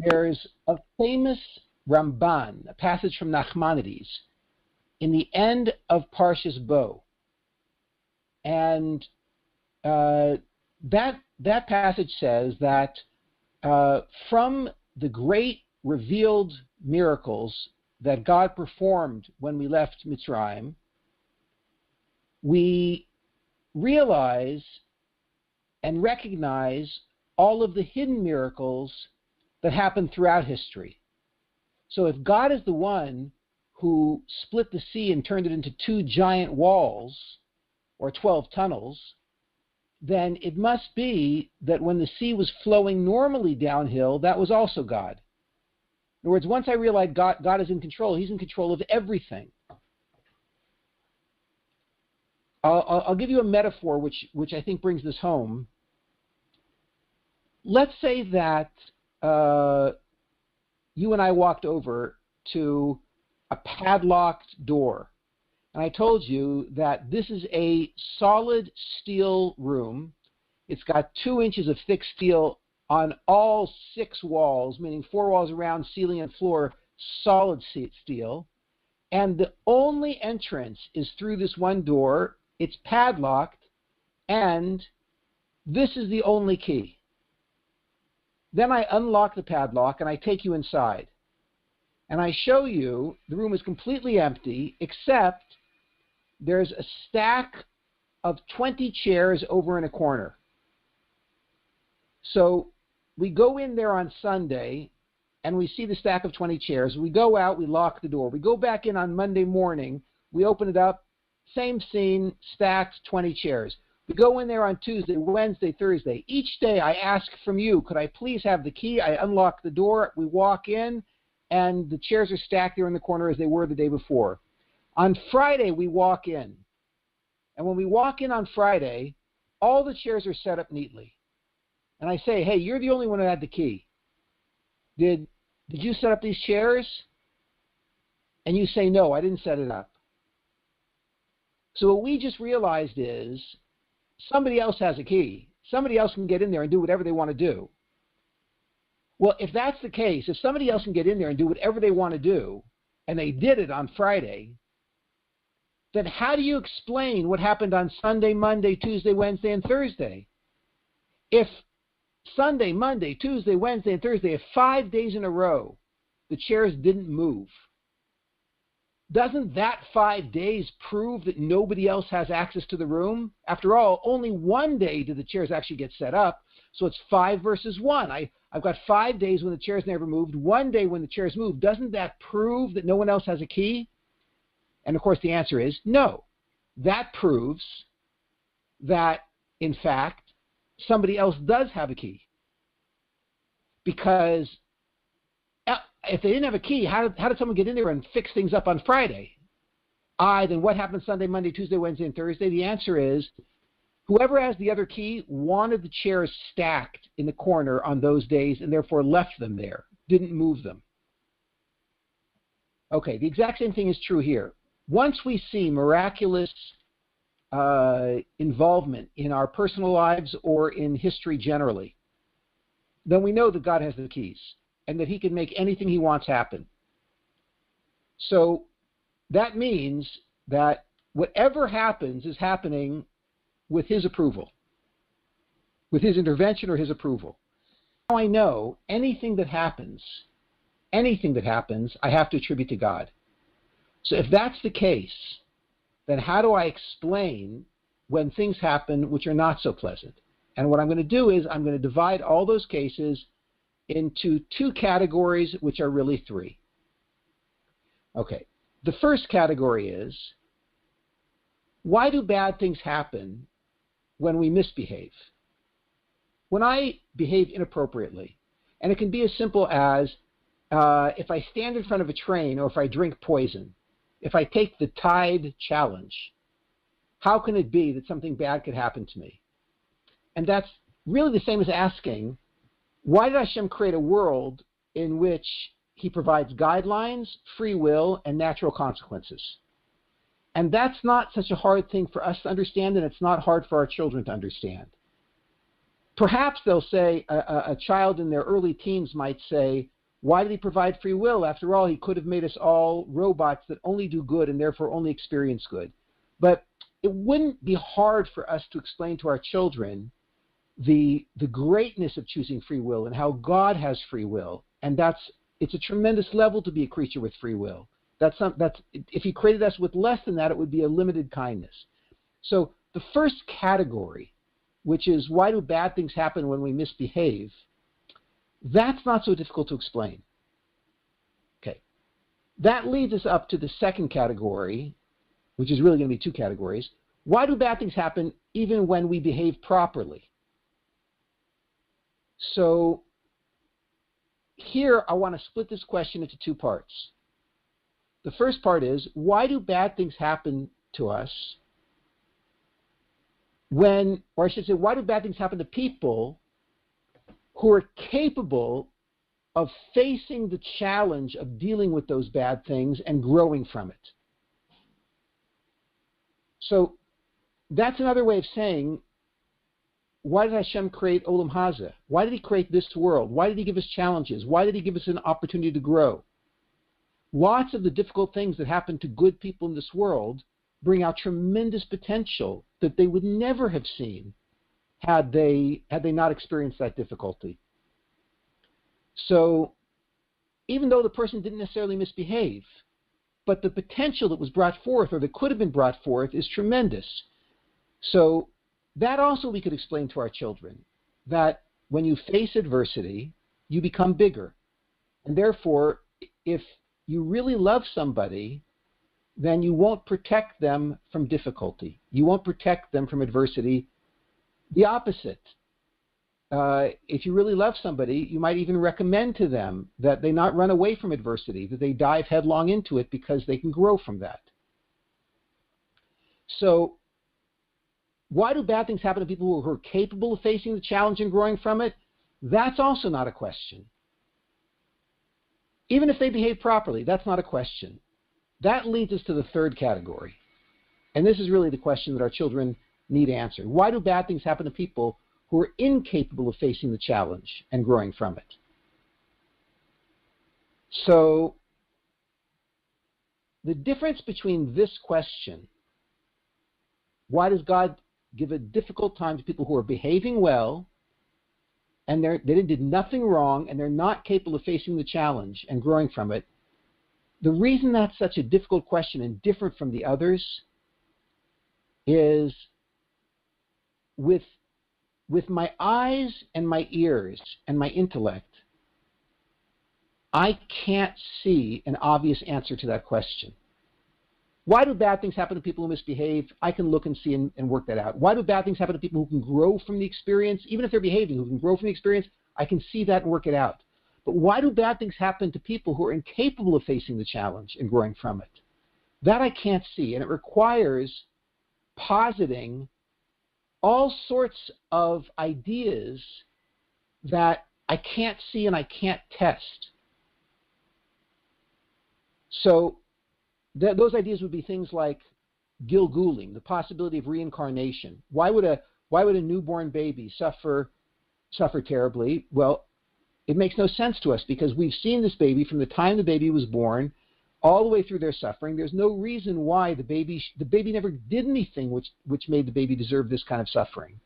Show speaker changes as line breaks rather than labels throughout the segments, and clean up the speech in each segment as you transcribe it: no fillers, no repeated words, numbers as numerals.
there's a famous Ramban, a passage from Nachmanides, in the end of Parshas Bo. And that passage says that from the great revealed miracles that God performed when we left Mitzrayim, we realize and recognize all of the hidden miracles that happened throughout history. So if God is the one who split the sea and turned it into 2 giant walls, or 12 tunnels, then it must be that when the sea was flowing normally downhill, that was also God. In other words, once I realized God is in control, He's in control of everything. I'll give you a metaphor which I think brings this home. Let's say that you and I walked over to a padlocked door, and I told you that this is a solid steel room. It's got 2 inches of thick steel on all 6 walls, meaning 4 walls around, ceiling and floor, solid steel. And the only entrance is through this one door. It's padlocked, and this is the only key. Then I unlock the padlock, and I take you inside. And I show you the room is completely empty, except there's a stack of 20 chairs over in a corner. So we go in there on Sunday, and we see the stack of 20 chairs. We go out, we lock the door. We go back in on Monday morning, we open it up, same scene, stacked 20 chairs. We go in there on Tuesday, Wednesday, Thursday. Each day I ask from you, could I please have the key? I unlock the door, we walk in, and the chairs are stacked there in the corner as they were the day before. On Friday, we walk in. And when we walk in on Friday, all the chairs are set up neatly. And I say, hey, you're the only one who had the key. Did you set up these chairs? And you say, no, I didn't set it up. So what we just realized is somebody else has a key. Somebody else can get in there and do whatever they want to do. Well, if that's the case, if somebody else can get in there and do whatever they want to do, and they did it on Friday, then how do you explain what happened on Sunday, Monday, Tuesday, Wednesday, and Thursday? If Sunday, Monday, Tuesday, Wednesday, and Thursday, if 5 days in a row, the chairs didn't move, doesn't that 5 days prove that nobody else has access to the room? After all, only one day did the chairs actually get set up, so it's 5 versus 1. I've got 5 days when the chairs never moved, 1 day when the chairs moved. Doesn't that prove that no one else has a key? And of course the answer is no. That proves that, in fact, somebody else does have a key. Because if they didn't have a key, how did someone get in there and fix things up on Friday? Then what happened Sunday, Monday, Tuesday, Wednesday, and Thursday? The answer is whoever has the other key wanted the chairs stacked in the corner on those days and therefore left them there, didn't move them. Okay, the exact same thing is true here. Once we see miraculous involvement in our personal lives or in history generally, then we know that God has the keys and that He can make anything He wants happen. So that means that whatever happens is happening with His approval, with His intervention or His approval. Now I know anything that happens, I have to attribute to God. So if that's the case, then how do I explain when things happen which are not so pleasant? And what I'm going to do is I'm going to divide all those cases into 2 categories, which are really 3. Okay, the first category is, why do bad things happen when we misbehave? When I behave inappropriately, and it can be as simple as if I stand in front of a train or if I drink poison, if I take the Tide challenge, how can it be that something bad could happen to me? And that's really the same as asking, why did Hashem create a world in which He provides guidelines, free will, and natural consequences? And that's not such a hard thing for us to understand, and it's not hard for our children to understand. Perhaps they'll say, a child in their early teens might say, why did he provide free will? After all, he could have made us all robots that only do good and therefore only experience good. But it wouldn't be hard for us to explain to our children the greatness of choosing free will and how God has free will. And it's a tremendous level to be a creature with free will. If he created us with less than that, it would be a limited kindness. So the first category, which is why do bad things happen when we misbehave, that's not so difficult to explain. Okay. That leads us up to the second category, which is really going to be two categories. Why do bad things happen even when we behave properly? So here I want to split this question into two parts. The first part is, why do bad things happen to us or I should say, why do bad things happen to people who are capable of facing the challenge of dealing with those bad things and growing from it? So that's another way of saying, why did Hashem create Olam Hazeh? Why did he create this world? Why did he give us challenges? Why did he give us an opportunity to grow? Lots of the difficult things that happen to good people in this world bring out tremendous potential that they would never have seen had they not experienced that difficulty. So even though the person didn't necessarily misbehave, but the potential that was brought forth or that could have been brought forth is tremendous. So that also we could explain to our children, that when you face adversity, you become bigger. And therefore, if you really love somebody, then you won't protect them from difficulty. You won't protect them from adversity. The opposite. If you really love somebody, you might even recommend to them that they not run away from adversity, that they dive headlong into it because they can grow from that. So why do bad things happen to people who are capable of facing the challenge and growing from it? That's also not a question. Even if they behave properly, that's not a question. That leads us to the third category. And this is really the question that our children need answered. Why do bad things happen to people who are incapable of facing the challenge and growing from it? So the difference between this question, why does God give a difficult time to people who are behaving well and they did nothing wrong and they're not capable of facing the challenge and growing from it, the reason that's such a difficult question and different from the others is with my eyes and my ears and my intellect, I can't see an obvious answer to that question. Why do bad things happen to people who misbehave? I can look and see and work that out. Why do bad things happen to people who can grow from the experience? Even if they're behaving, who can grow from the experience, I can see that and work it out. But why do bad things happen to people who are incapable of facing the challenge and growing from it? That I can't see, and it requires positing all sorts of ideas that I can't see and I can't test. So those ideas would be things like Gilguling, the possibility of reincarnation. Why would a newborn baby suffer terribly? Well, it makes no sense to us because we've seen this baby from the time the baby was born all the way through their suffering. There's no reason why the baby never did anything which made the baby deserve this kind of suffering.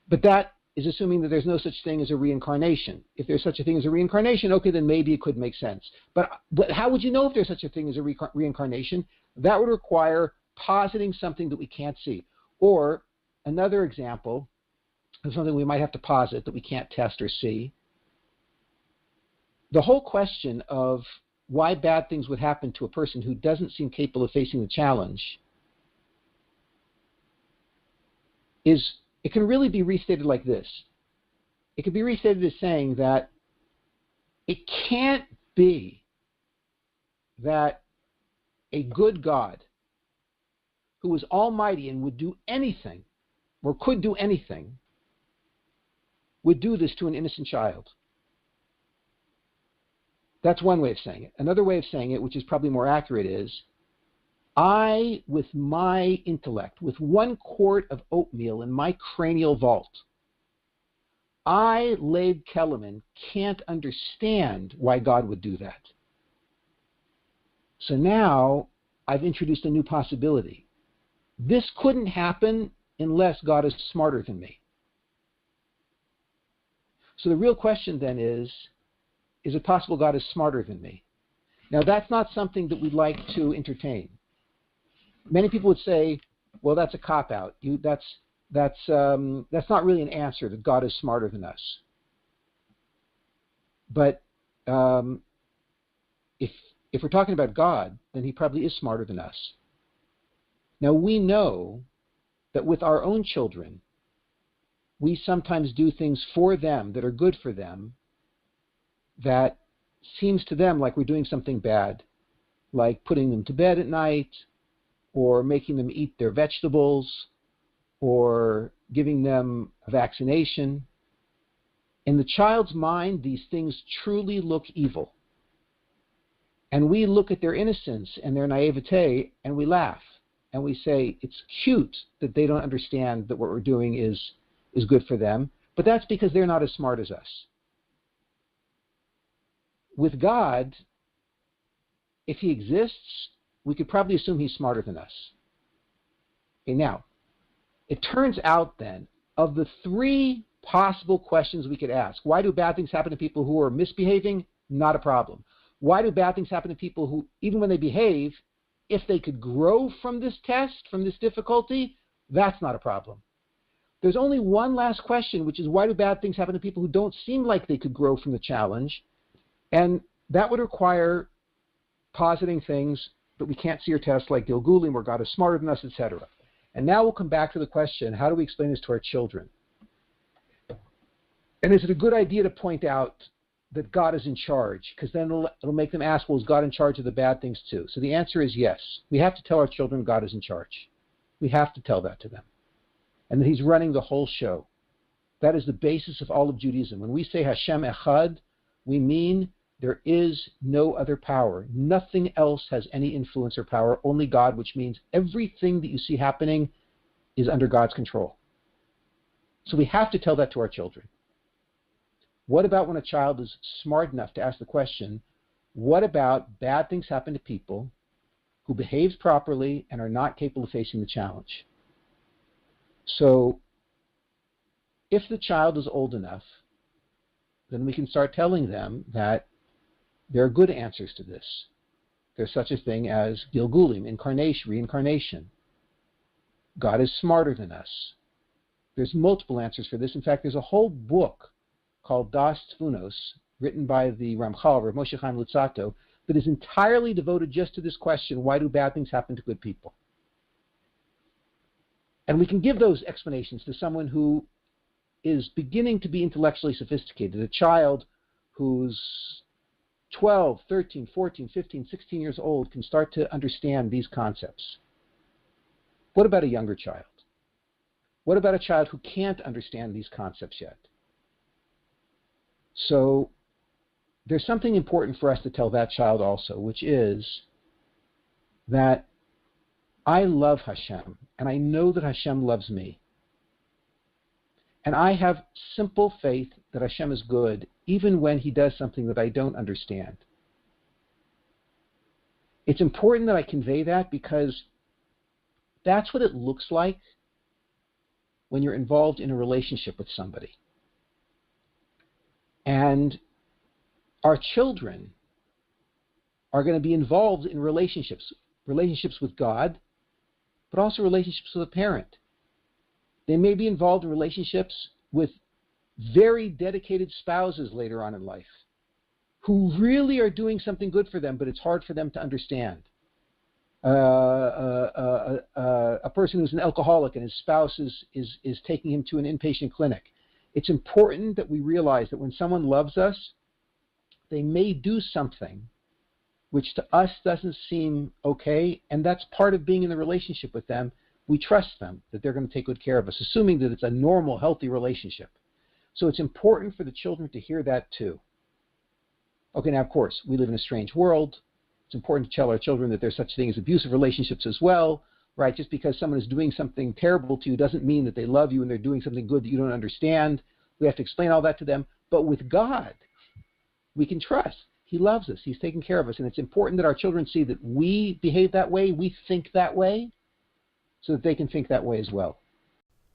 But that is assuming that there's no such thing as a reincarnation. If there's such a thing as a reincarnation, okay, then maybe it could make sense. But how would you know if there's such a thing as a reincarnation? That would require positing something that we can't see. Or another example of something we might have to posit that we can't test or see. The whole question of why bad things would happen to a person who doesn't seem capable of facing the challenge it can really be restated like this. It can be restated as saying that it can't be that a good God who is almighty and would do anything or could do anything would do this to an innocent child. That's one way of saying it. Another way of saying it, which is probably more accurate, is I, with my intellect, with 1 quart of oatmeal in my cranial vault, I, Rabbi Kelemen, can't understand why God would do that. So now I've introduced a new possibility. This couldn't happen unless God is smarter than me. So the real question then is it possible God is smarter than me? Now that's not something that we'd like to entertain. Many people would say, well, that's a cop-out. That's not really an answer, that God is smarter than us. But if we're talking about God, then he probably is smarter than us. Now we know that with our own children, we sometimes do things for them that are good for them that seems to them like we're doing something bad, like putting them to bed at night, or making them eat their vegetables, or giving them a vaccination. In the child's mind, these things truly look evil. And we look at their innocence and their naivete and we laugh. And we say, it's cute that they don't understand that what we're doing is good for them. But that's because they're not as smart as us. With God, if he exists, we could probably assume he's smarter than us. Okay, now, it turns out then, of the three possible questions we could ask, why do bad things happen to people who are misbehaving? Not a problem. Why do bad things happen to people who, even when they behave, if they could grow from this test, from this difficulty, that's not a problem. There's only one last question, which is why do bad things happen to people who don't seem like they could grow from the challenge? And that would require positing things that we can't see or test, like Gilgulim, where God is smarter than us, etc. And now we'll come back to the question, how do we explain this to our children? And is it a good idea to point out that God is in charge? Because then it'll make them ask, well, is God in charge of the bad things too? So the answer is yes. We have to tell our children God is in charge. We have to tell that to them. And that he's running the whole show. That is the basis of all of Judaism. When we say Hashem Echad, we mean there is no other power. Nothing else has any influence or power, only God, which means everything that you see happening is under God's control. So we have to tell that to our children. What about when a child is smart enough to ask the question, what about bad things happen to people who behave properly and are not capable of facing the challenge? So if the child is old enough, then we can start telling them that there are good answers to this. There's such a thing as Gilgulim, incarnation, reincarnation. God is smarter than us. There's multiple answers for this. In fact, there's a whole book called Das Tvunos, written by the Ramchal, Rav Moshe Chaim Luzzatto, that is entirely devoted just to this question, why do bad things happen to good people? And we can give those explanations to someone who is beginning to be intellectually sophisticated, a child who's 12, 13, 14, 15, 16 years old can start to understand these concepts. What about a younger child? What about a child who can't understand these concepts yet? So there's something important for us to tell that child also, which is that I love Hashem, and I know that Hashem loves me. And I have simple faith that Hashem is good, even when he does something that I don't understand. It's important that I convey that because that's what it looks like when you're involved in a relationship with somebody. And our children are going to be involved in relationships with God, but also relationships with a parent. They may be involved in relationships with very dedicated spouses later on in life who really are doing something good for them, but it's hard for them to understand. A person who's an alcoholic and his spouse is taking him to an inpatient clinic. It's important that we realize that when someone loves us, they may do something which to us doesn't seem okay, and that's part of being in the relationship with them. We trust them that they're going to take good care of us, assuming that it's a normal, healthy relationship. So it's important for the children to hear that too. Okay, now of course, we live in a strange world. It's important to tell our children that there's such thing as abusive relationships as well, right? Just because someone is doing something terrible to you doesn't mean that they love you and they're doing something good that you don't understand. We have to explain all that to them. But with God, we can trust. He loves us. He's taking care of us. And it's important that our children see that we behave that way, we think that way, so that they can think that way as well.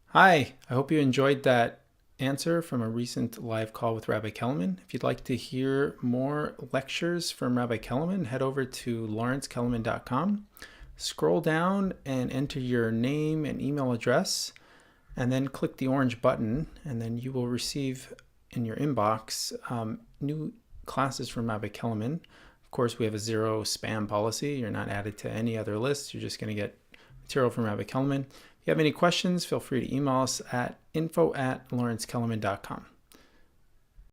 Hi, I hope you enjoyed that answer from a recent live call with Rabbi Kelemen. If you'd like to hear more lectures from Rabbi Kelemen, head over to LawrenceKelemen.com. Scroll down and enter your name and email address, and then click the orange button, and then you will receive in your inbox new classes from Rabbi Kelemen. Of course, we have a zero spam policy. You're not added to any other lists. You're just going to get material from Rabbi Kelemen. If you have any questions, feel free to email us at info@LawrenceKelemen.com.